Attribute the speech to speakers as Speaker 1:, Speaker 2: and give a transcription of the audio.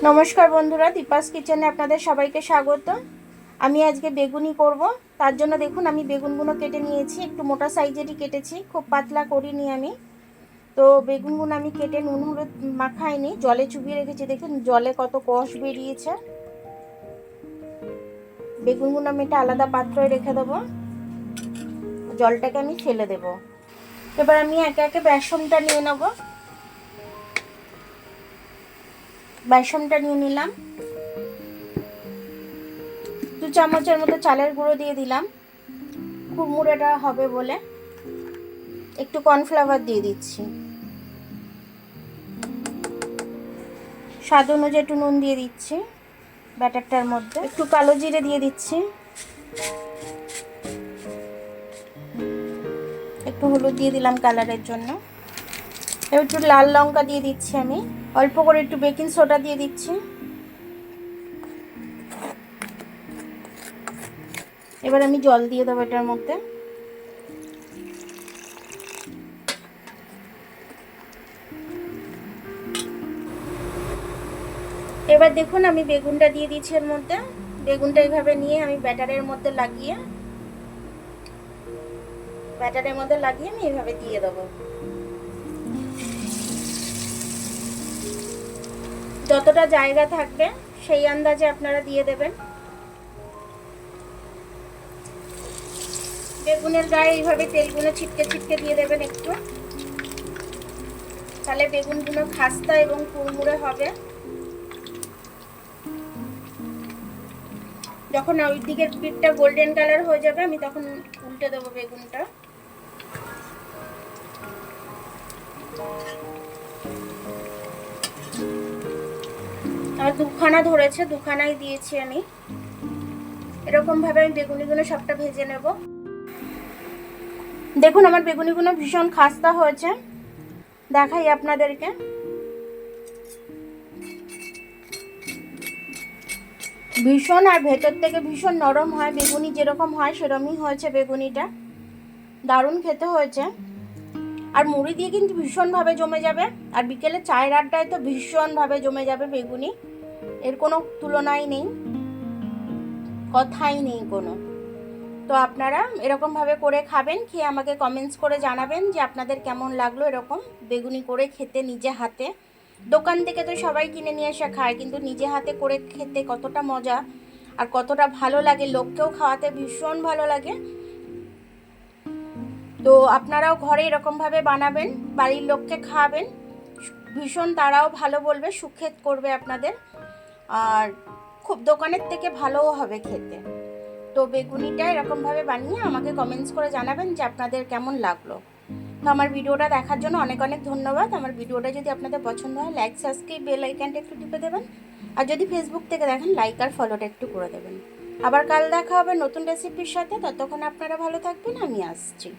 Speaker 1: নমস্কার বন্ধুরা, দীপাস কিচেনে আপনাদের সবাইকে স্বাগত। আমি আজকে বেগুনি করব। তার জন্য দেখুন আমি বেগুনগুলো কেটে নিয়েছি, একটু মোটা সাইজেরই কেটেছি, খুব পাতলা করিনি আমি। তো বেগুনগুলো আমি কেটে নুন হলুদ মাখাইনি, জলে চুবিয়ে রেখেছি। দেখুন জলে কত কষ বেরিয়েছে। বেগুনগুলো আমি একটা আলাদা পাত্রে রেখে দেবো, জলটাকে আমি ফেলে দেব। এবার আমি একে একে বেসনটা নিয়ে নেব। বেসনটা নিয়ে নিলাম, 2 চামচের মতো চালের গুঁড়ো দিয়ে দিলাম, কুড়মুড়েটা হবে বলে। একটু কর্নফ্লাওয়ার দিয়ে দিচ্ছি, স্বাদ অনুযায়ী একটু নুন দিয়ে দিচ্ছি ব্যাটারটার মধ্যে, একটু কালো জিরে দিয়ে দিচ্ছি, একটু হলুদ দিয়ে দিলাম কালারের জন্য, একটু লাল লঙ্কা দিয়ে দিচ্ছি আমি, অল্প করে একটু বেকিং সোডা দিয়ে দিচ্ছি। এবার আমি জল দিয়ে দেবো এটার মধ্যে। এবার দেখুন আমি বেগুনটা দিয়ে দিচ্ছি এর মধ্যে। বেগুনটা এইভাবে নিয়ে আমি ব্যাটারের মধ্যে লাগিয়ে আমি এইভাবে দিয়ে দেবো। যতটা জায়গা থাকবে সেই আন্দাজে আপনারা দিয়ে দেবেন। বেগুনের গায়ে এইভাবে তেলগুলো ছিটকে ছিটকে দিয়ে দেবেন একটু, তাহলে বেগুনগুলো খাস্তা এবং কুড়মুড়ে হবে। যখন ওই দিকের পিঠটা গোল্ডেন কালার হয়ে যাবে আমি তখন উল্টে দেবো বেগুনটা। আর দুখানা ধরেছে, দুখানাই দিয়েছি আমি। এরকম ভাবে আমি বেগুনিগুলো সবটা ভেজে নেব। দেখুন আমার বেগুনিগুলো ভীষণ খাস্তা হয়েছে, দেখাই আপনাদেরকে। ভীষণ, আর ভেতর থেকে ভীষণ নরম হয় বেগুনি, যেরকম হয় সেরকমই হয়েছে বেগুনিটা। দারুণ খেতে হয়েছে। আর মুড়ি দিয়ে কিন্তু ভীষণভাবে জমে যাবে, আর বিকেলে চায়ের আড্ডায় তো ভীষণভাবে জমে যাবে বেগুনি, এর কোনো তুলনাই নেই, কথাই নেই কোনো। তো আপনারা এরকমভাবে করে খাবেন, খেয়ে আমাকে কমেন্টস করে জানাবেন যে আপনাদের কেমন লাগলো এরকম বেগুনি করে খেতে নিজে হাতে। দোকান থেকে তো সবাই কিনে নিয়ে এসে খায়, কিন্তু নিজে হাতে করে খেতে কতটা মজা আর কতটা ভালো লাগে, লোককেও খাওয়াতে ভীষণ ভালো লাগে। তো আপনারাও ঘরে এরকমভাবে বানাবেন, বাড়ির লোককে খাওয়াবেন, ভীষণ তারাও ভালো বলবে, সুখেত করবে আপনাদের, আর খুব দোকানের থেকে ভালোও হবে খেতে। তো বেগুনিটা এরকমভাবে বানিয়ে আমাকে কমেন্টস করে জানাবেন যে আপনাদের কেমন লাগলো। তো আমার ভিডিওটা দেখার জন্য অনেক অনেক ধন্যবাদ। আমার ভিডিওটা যদি আপনাদের পছন্দ হয় লাইক, সাবস্ক্রাইব, বেল আইকনটা একটু টিপে দেবেন। আর যদি ফেসবুক থেকে দেখেন লাইক আর ফলোটা একটু করে দেবেন। আবার কাল দেখা হবে নতুন রেসিপির সাথে। ততক্ষণ আপনারা ভালো থাকবেন, আমি আসছি।